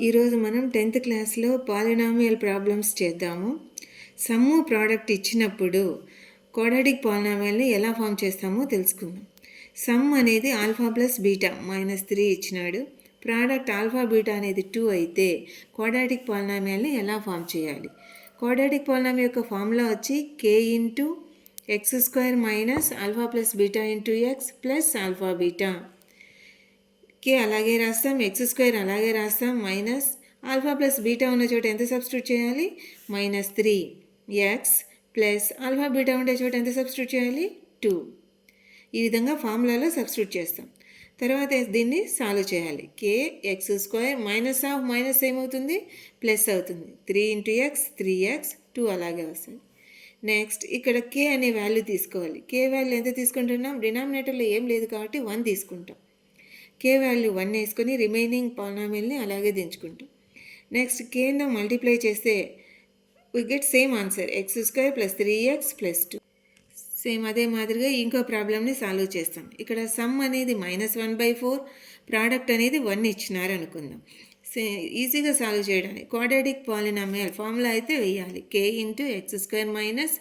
ఈరోజు మనం 10th క్లాస్లో పాలినామియల్ ప్రాబ్లమ్స్ చేద్దాము. సమ్ము ప్రోడక్ట్ ఇచ్చినప్పుడు క్వాడ్రాటిక్ పాలినామియల్ని ఎలా ఫామ్ చేస్తామో తెలుసుకుందాం. సమ్ అనేది ఆల్ఫా ప్లస్ బీటా -3 ఇచ్చినాడు. ప్రోడక్ట్ ఆల్ఫా బీటా అనేది 2 అయితే క్వాడ్రాటిక్ పాలినామియల్ని ఎలా ఫామ్ చేయాలి? క్వాడ్రాటిక్ పాలినామియల్ యొక్క ఫార్ములా వచ్చి k into X square minus alpha plus beta into X plus alpha beta. K అలాగే రాస్తాం, ఎక్స్ స్క్వేర్ అలాగే రాస్తాం, మైనస్ ఆల్ఫా ప్లస్ బీటా ఉన్న చోట ఎంత సబ్స్టిట్యూట్ చేయాలి? -3 ఎక్స్ ప్లస్ ఆల్ఫా బీటా ఉండే చోట ఎంత సబ్స్టిట్యూట్ చేయాలి? 2. ఈ విధంగా ఫార్ములాలో సబ్స్టిట్యూట్ చేస్తాం. తర్వాత దీన్ని సాల్వ్ చేయాలి. కే X square minus of minus ఏమవుతుంది? ప్లస్ అవుతుంది. 3 ఇంటూ ఎక్స్ 3x 2 అలాగే వస్తుంది. నెక్స్ట్ ఇక్కడ కే అనే వాల్యూ తీసుకోవాలి. కే వాల్యూ ఎంత తీసుకుంటున్నాం? డినామినేటర్లో ఏం లేదు కాబట్టి 1 తీసుకుంటాం. కే వాల్యూ 1 వేసుకొని రిమైనింగ్ పాలినామియల్ని అలాగే దించుకుంటాం. నెక్స్ట్ కేను మల్టిప్లై చేస్తే we get same answer x square plus 3x plus 2. Same అదే మాదిరిగా ఇంకో ప్రాబ్లమ్ని సాల్వ్ చేస్తాం. ఇక్కడ సమ్ అనేది -1/4, ప్రోడక్ట్ అనేది 1 ఇచ్చినారు అనుకుందాం. ఈజీగా సాల్వ్ చేయడానికి క్వాడ్రాటిక్ పాలినామియల్ ఫార్ములా అయితే వేయాలి. k into X square minus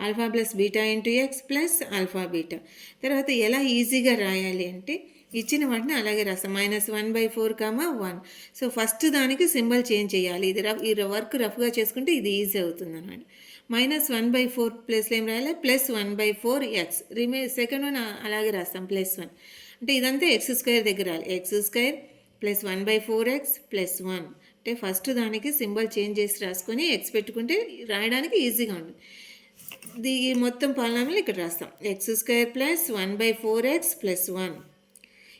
alpha plus beta into X plus alpha beta. తర్వాత ఎలా ఈజీగా రాయాలి అంటే ఇచ్చిన వాటిని అలాగే రాస్తాం. -1/4, 1. సో ఫస్ట్ దానికి సింబల్ చేంజ్ చేయాలి. ఈ వర్క్ రఫ్గా చేసుకుంటే ఇది ఈజీ అవుతుంది అన్నమాట. -1/4 ప్లేస్లో ఏం రాయాలి? +1/4x. సెకండ్ వన్ అలాగే రాస్తాం +1. అంటే ఇదంతా ఎక్స్ స్క్వేర్ దగ్గర రాయాలి. X square plus 1/4x plus 1. అంటే ఫస్ట్ దానికి సింబల్ చేంజ్ చేసి రాసుకొని ఎక్స్ పెట్టుకుంటే రాయడానికి ఈజీగా ఉంటుంది. ఈ మొత్తం పాలినామియల్ ఇక్కడ రాస్తాం. X square plus 1/4x plus 1.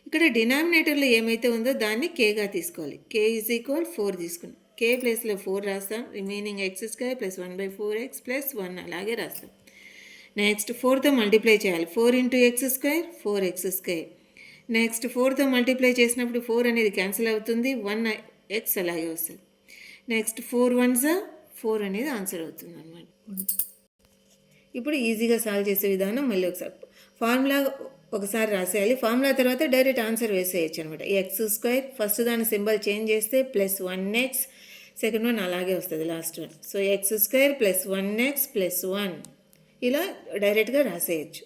ఇక్కడ డినామినేటర్లో ఏమైతే ఉందో దాన్ని కేగా తీసుకోవాలి. k = 4 తీసుకున్నాం. k ప్లేస్లో 4 రాస్తాం. Remaining X square plus 1/4x plus 1 అలాగే రాస్తాం. నెక్స్ట్ 4తో మల్టిప్లై చేయాలి. 4 into X square 4x². Next 4తో మల్టిప్లై చేసినప్పుడు 4 అనేది క్యాన్సిల్ అవుతుంది. 1x అలాగే వస్తుంది. నెక్స్ట్ 4 1s 4 అనేది ఆన్సర్ అవుతుంది అన్నమాట. ఇప్పుడు ఈజీగా సాల్వ్ చేసే విధానం మళ్ళీ ఒకసారి ఫార్ములా ఒకసారి రాసేయాలి. ఫార్ములా తర్వాత డైరెక్ట్ ఆన్సర్ వేసేయచ్చు అనమాట. ఎక్స్ స్క్వేర్ ఫస్ట్ దాని సింబల్ చేంజ్ చేస్తే ప్లస్ 1x, సెకండ్ వన్ అలాగే వస్తుంది last one. So X square plus 1x plus 1 ఇలా డైరెక్ట్గా రాసేయచ్చు.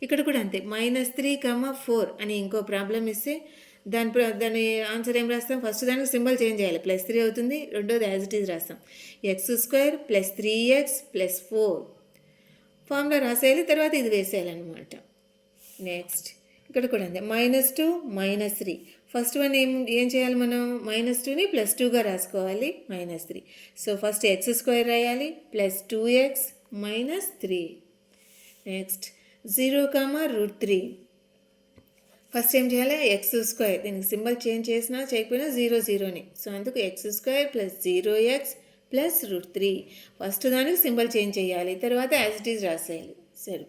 ఇక్కడ కూడా అంతే. -3, 4 అని ఇంకో ప్రాబ్లం ఇస్తే దాని ఆన్సర్ ఏం రాస్తాం? ఫస్ట్ దానికి సింబల్ చేంజ్ చేయాలి. +3 అవుతుంది. రెండోది యాజ్ ఇట్ ఈజ్ రాస్తాం. X square plus 3x plus 4 formula రాసేయాలి. తర్వాత ఇది వేసేయాలన్నమాట. నెక్స్ట్ ఇక్కడ కూడా అంతే. -2 -3 ఫస్ట్ వన్ ఏం చేయాలి? మనం -2ని +2గా రాసుకోవాలి. -3. సో ఫస్ట్ ఎక్స్ స్క్వేర్ రాయాలి ప్లస్ 2x -3. నెక్స్ట్ 0, √3 ఫస్ట్ ఏం చేయాలి? ఎక్స్ స్క్వేర్ దీనికి సింబల్ చేంజ్ చేసినా చేయకపోయినా 0 0ని. సో అందుకు X square plus 0x plus √3 first దానికి సింబల్ చేంజ్ చేయాలి. తర్వాత యాజ్ ఇట్ ఈజ్ రాసేయాలి. సరే.